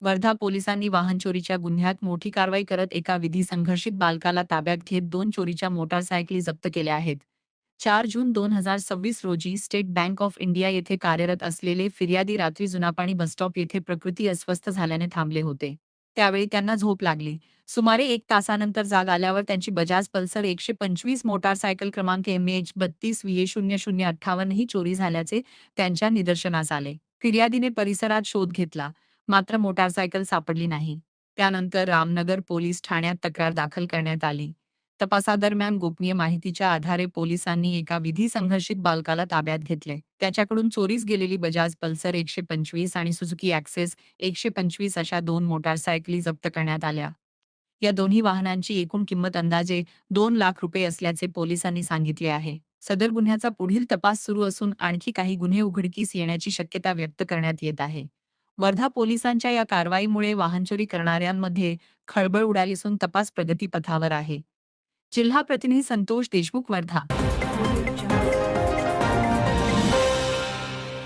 वर्धा पोलिसांनी वाहन चोरीच्या गुन्ह्यात मोठी कारवाई करत एका विधी संघर्षित बालकाला ताब्यात घेत 2 चोरीच्या मोटारसायकली जप्त केल्या आहेत. 4 जून 2026 रोजी स्टेट बँक ऑफ इंडिया येथे कार्यरत असलेले फिर्यादी रात्री जुनापाणी बसस्टॉप येथे प्रकृती अस्वस्थ झाल्याने थांबले होते. त्यावेळी त्यांना झोप लागली. सुमारे 1 तासानंतर जाग आल्यावर त्यांची बजाज पल्सर 125 मोटारसायकल क्रमांक MH 32VA0058 ही चोरी झाल्याचे त्यांच्या निदर्शनास आले. फिर्यादीने परिसरात शोध घेतला, मात्र मोटारसायकल सापडली नाही. त्यानंतर रामनगर पोलीस ठाण्यात तक्रार दाखल करण्यात आली. तपासादरम्यान गोपनीय माहितीच्या आधारे पोलिसांनी एका विधी संघर्षित बालकाला ताब्यात घेतले. त्याच्याकडून चोरीस गेलेली बजाज पल्सर 125 आणि सुझुकी ॲक्सेस 125 अशा 2 मोटारसायकली जप्त करण्यात आल्या. या दोन्ही वाहनांची एकूण किंमत अंदाजे 2 लाख रुपये असल्याचे पोलिसांनी सांगितले आहे. सदर गुन्ह्याचा पुढील तपास सुरू असून आणखी काही गुन्हे उघडकीस येण्याची शक्यता व्यक्त करण्यात येत आहे. वर्धा पोलिसांच्या या कारवाईमुळे वाहनचोरी करणाऱ्यांमध्ये खळबळ उडाली असून तपास प्रगतीपथावर आहे. जिल्हा प्रतिनिधी संतोष देशमुख, वर्धा.